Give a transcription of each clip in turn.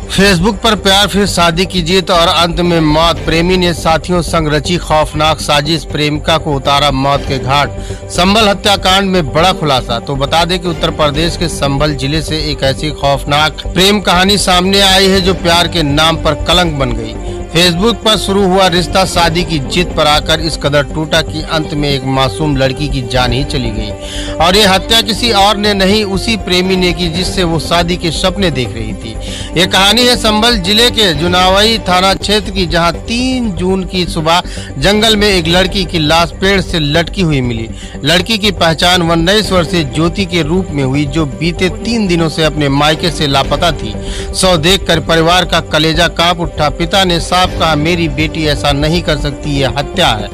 Facebook पर प्यार फिर शादी की जीत और अंत में मौत। प्रेमी ने साथियों संग रची खौफनाक साजिश, प्रेमिका को उतारा मौत के घाट। संभल हत्याकांड में बड़ा खुलासा। तो बता दें कि उत्तर प्रदेश के संभल जिले से एक ऐसी खौफनाक प्रेम कहानी सामने आई है जो प्यार के नाम पर कलंक बन गई। फेसबुक पर शुरू हुआ रिश्ता शादी की जिद पर आकर इस कदर टूटा कि अंत में एक मासूम लड़की की जान ही चली गई। और ये हत्या किसी और ने नहीं, उसी प्रेमी ने की जिससे वो शादी के सपने देख रही थी। ये कहानी है संभल जिले के जुनावई थाना क्षेत्र की, जहां 3 जून की सुबह जंगल में एक लड़की की लाश पेड़ से लटकी हुई मिली। लड़की की पहचान 19 वर्षीय ज्योति के रूप में हुई, जो बीते 3 दिनों से अपने मायके से लापता थी। सो देखकर परिवार का कलेजा कांप उठा। पिता ने साफ कहा, मेरी बेटी ऐसा नहीं कर सकती, ये हत्या है।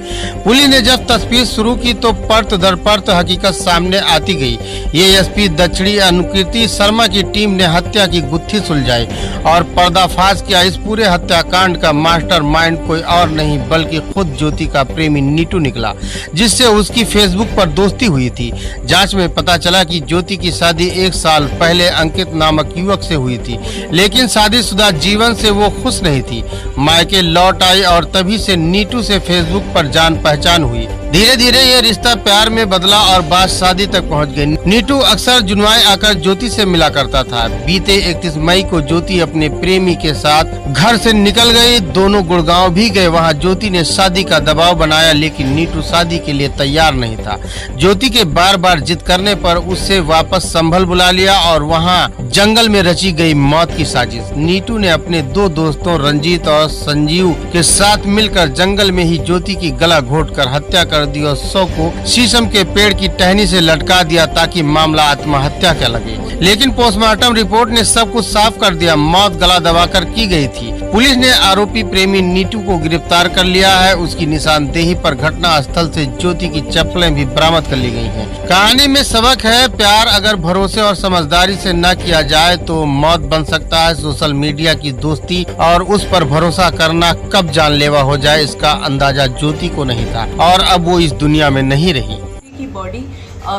पुलिस ने जब तस्वीर शुरू की तो परत दर परत हकीकत सामने आती गई। ये एसपी दक्षिणी अनुकृति शर्मा की टीम ने हत्या की गुत्थी सुलझाई और पर्दाफाश किया। इस पूरे हत्याकांड का मास्टरमाइंड कोई और नहीं बल्कि खुद ज्योति का प्रेमी नीटू निकला, जिससे उसकी फेसबुक पर दोस्ती हुई थी। जांच में पता चला कि ज्योति की शादी 1 साल पहले अंकित नामक युवक से हुई थी, लेकिन शादीशुदा जीवन से वो खुश नहीं थी। मायके लौट आई और तभी से नीटू से फेसबुक पर जान पहचान हुई। धीरे धीरे ये रिश्ता प्यार में बदला और बात शादी तक पहुंच गई। नीटू अक्सर जुनवाई आकर ज्योति से मिला करता था। बीते 31 मई को ज्योति अपने प्रेमी के साथ घर से निकल गई। दोनों गुड़गांव भी गए। वहां ज्योति ने शादी का दबाव बनाया, लेकिन नीटू शादी के लिए तैयार नहीं था। ज्योति के बार बार जिद करने पर उससे वापस संभल बुला लिया और वहाँ जंगल में रची गई मौत की साजिश। नीटू ने अपने 2 दोस्तों रंजीत और संजीव के साथ मिलकर जंगल में ही ज्योति की गला घोंटकर हत्या कर दी और शव को शीशम के पेड़ की टहनी से लटका दिया ताकि मामला आत्महत्या का लगे। लेकिन पोस्टमार्टम रिपोर्ट ने सब कुछ साफ कर दिया। मौत गला दबाकर की गई थी। पुलिस ने आरोपी प्रेमी नीटू को गिरफ्तार कर लिया है। उसकी निशानदेही पर घटना स्थल से ज्योति की चप्पलें भी बरामद कर ली गई हैं। कहानी में सबक है, प्यार अगर भरोसे और समझदारी से न किया जाए तो मौत बन सकता है। सोशल मीडिया की दोस्ती और उस पर भरोसा करना कब जानलेवा हो जाए, इसका अंदाजा ज्योति को नहीं था और अब वो इस दुनिया में नहीं रही। की बॉडी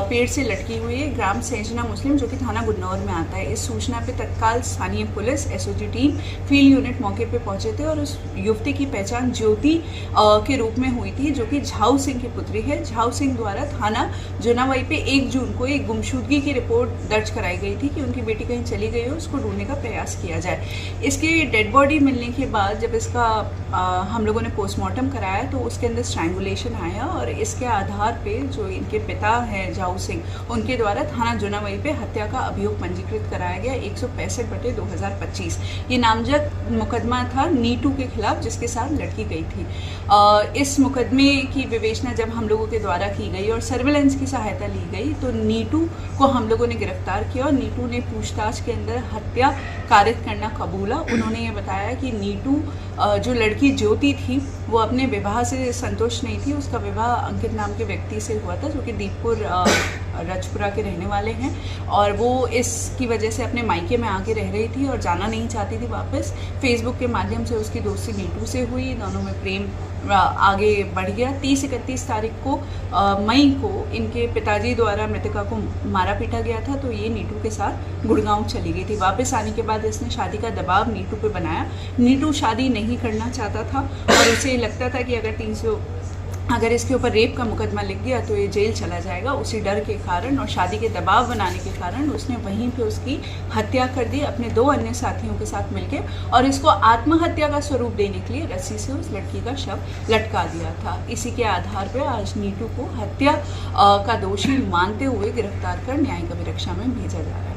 पेड़ से लटकी हुई है। ग्राम सैजना मुस्लिम, जो कि थाना गुन्नौर में आता है। इस सूचना पे तत्काल स्थानीय police SOG team field unit मौके पे पहुंचे थे और उस युवती की पहचान ज्योति के रूप में हुई थी, जो कि झाऊ सिंह की पुत्री है। झाऊ सिंह द्वारा थाना जुनावई पे 1 जून को एक गुमशुदगी की रिपोर्ट दर्ज कराई गई थी कि उनकी बेटी कहीं चली गई हो, उसको ढूंढने का प्रयास किया जाए। इसकी डेड बॉडी मिलने के बाद जब इसका हम लोगों ने पोस्टमार्टम कराया तो उसके अंदर स्ट्रैंगुलेशन आया और इसके आधार पे जो इनके पिता हैं झाऊ सिंह, उनके द्वारा थाना जुनावई पे हत्या का अभियोग पंजीकृत कराया गया 165/2025। ये नामजद मुकदमा था नीटू के खिलाफ, जिसके साथ लड़की गई थी। इस मुकदमे की विवेचना जब हम लोगों के द्वारा की गई और सर्विलेंस की सहायता ली गई तो नीटू को हम लोगों ने गिरफ्तार किया और नीटू ने पूछताछ के अंदर हत्या कारित करना कबूला। उन्होंने ये बताया कि नीटू जो लड़की ज्योति थी वो अपने विवाह से संतुष्ट नहीं थी। उसका विवाह अंकित नाम के व्यक्ति से हुआ था, जो कि दीपपुर रजपुरा के रहने वाले हैं और वो इसकी वजह से अपने मायके में आके रह रही थी और जाना नहीं चाहती थी वापस। फेसबुक के माध्यम से उसकी दोस्ती नीटू से हुई। दोनों में प्रेम आगे बढ़ गया। 30-31 तारीख को मई को इनके पिताजी द्वारा मृतका को मारा पीटा गया था, तो ये नीटू के साथ गुड़गांव चली गई थी। वापस आने के बाद इसने शादी का दबाव नीटू पे बनाया। नीटू शादी नहीं करना चाहता था और उसे लगता था कि अगर इसके ऊपर रेप का मुकदमा लिख दिया तो ये जेल चला जाएगा। उसी डर के कारण और शादी के दबाव बनाने के कारण उसने वहीं पे उसकी हत्या कर दी अपने 2 अन्य साथियों के साथ मिलकर, और इसको आत्महत्या का स्वरूप देने के लिए रस्सी से उस लड़की का शव लटका दिया था। इसी के आधार पर आज नीटू को हत्या का दोषी मानते हुए गिरफ्तार कर न्यायिक अभिरक्षा में भेजा जा रहा है।